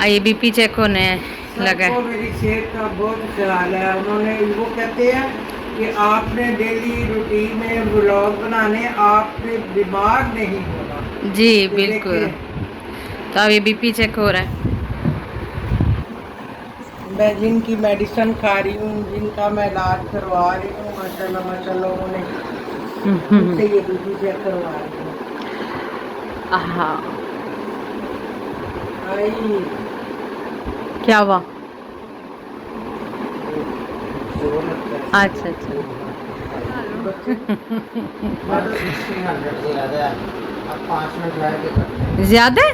ये BP check होने लगा सबको है। मेरी सेहत का बहुत ख्याल है। उन्होंने वो कहते हैं कि आपने डेली रूटीन में व्लॉग बनाने, आपने बीमार नहीं होना। जी ये बिल्कुल। देखिए, तो अब ये बीपी चेक हो रहा है। मैं जिनकी मेडिसिन खा रही हूँ, जिनका मैं इलाज करवा रही हूँ, माशाल्लाह माशाल्लाह, उन्होंने उनसे ये बीपी चेक करवा रही हूँ। हाँ। आई क्या हुआ? जोर लगता है अच्छा अच्छा। बच्चे। मैं तो 1600 से ज़्यादा है। अब 5 मिनट रह के करते हैं। ज्यादा है?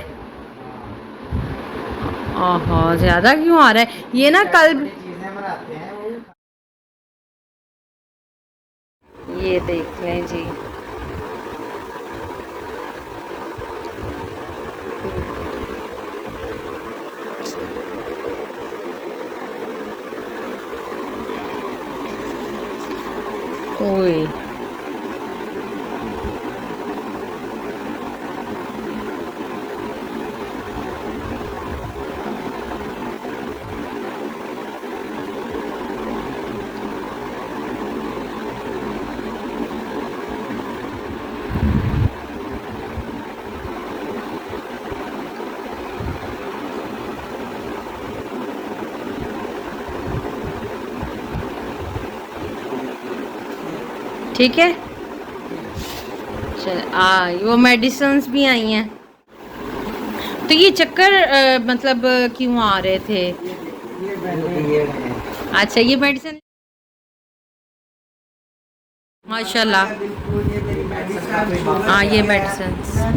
ओहो, ज्यादा क्यों आ रहा है ये ना कल। चटपटी चीजें बनाते हैं वो। ये देख लें जी। ओए ठीक है। चल वो मेडिसिन्स भी आई हैं। तो ये चक्कर मतलब क्यों आ रहे थे? ये अच्छा ये मेडिसिन माशाल्लाह। बिल्कुल, ये मेरी मेडिसिन। हाँ ये मेडिसिन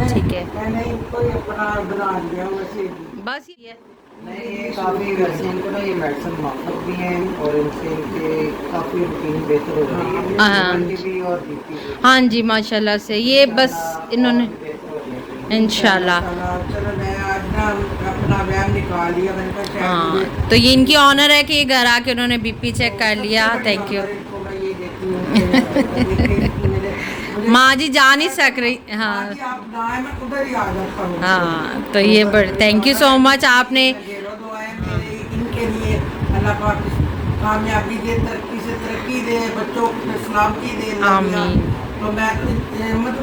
ठीक है। मैंने इनको ही अपना बना दिया वैसे ही। बस ये नहीं, ये काफ़ी वैसे इनको ना ये मेडिसिन माफक भी हैं और इनसे इनके काफ़ी रूटीन बेहतर हो रही है। हाँ शुगर की भी और बीपी की भी। हाँ जी माशाल्लाह से ये बस इन्होंने और बेहतर हो जाएगी इंशाल्लाह। इंशाल्लाह। चलो मैं आज ना अपना व्यायाम निकाल लिया, मैंने कहा शायद मुझे हाँ तो ये इनकी ऑनर है कि ये घर आके उन्होंने बीपी चेक कर सबसे लिया। बड़ी थैंक यू। ऑनर इनको मैं ये देती हूँ कि देखिए मुझे माँ जी जा नहीं सक रही। माँ जी हाँ आप ना आए, मैं उधर ही आ जाता हूँ। हाँ तो ये बड़ थैंक यू सो मच आपने। ढेरों दुआएं मेरे इनके लिए। अल्लाह पाक कामयाबी दे, तरक्की से तरक्की दे, बच्चों को सलामती दे अल्लाह मियां। आमीन। तो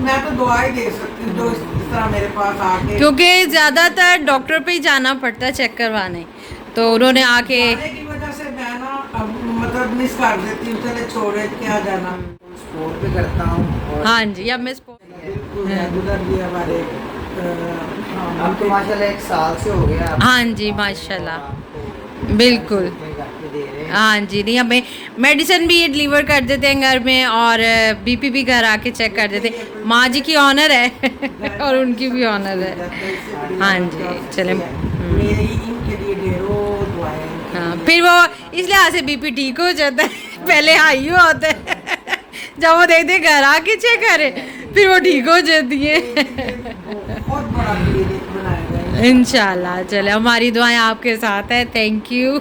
मैं तो दुआ ही दे सकती हूँ जो इस तरह मेरे पास आके। क्योंकि ज़्यादातर डॉक्टर पे ही जाना पड़ता है चेक करवाने, तो उन्होंने आके जाने की वजह से मैं ना अब मतलब मिस कर देती हूँ, चले छोड़े क्या जाना। स्पोर्ट भी करता हूँ और हाँ जी अब मैं बिल्कुल रेगुलर भी हमारे अब तो माशाल्लाह 1 साल से हो गया। हाँ जी माशाल्लाह बिल्कुल। दे रहे हैं। हाँ जी नहीं हमें मेडिसिन भी ये डिलीवर कर देते हैं घर में और बीपी भी घर आके चेक कर देते हैं। माँ जी की ऑनर है और उनकी भी ऑनर है। हाँ जी चले। मेरी इनके लिए ढेरों दुआएं। हाँ फिर वो इस लिहाज से बीपी ठीक हो जाता है पहले हाई होता है जब वो देखते घर आके चेक करे फिर वो ठीक हो जाती है। बहुत बड़ा क्लिनिक बनाया गया है। इंशाल्लाह चले हमारी दुआएं आपके साथ है। Thank you.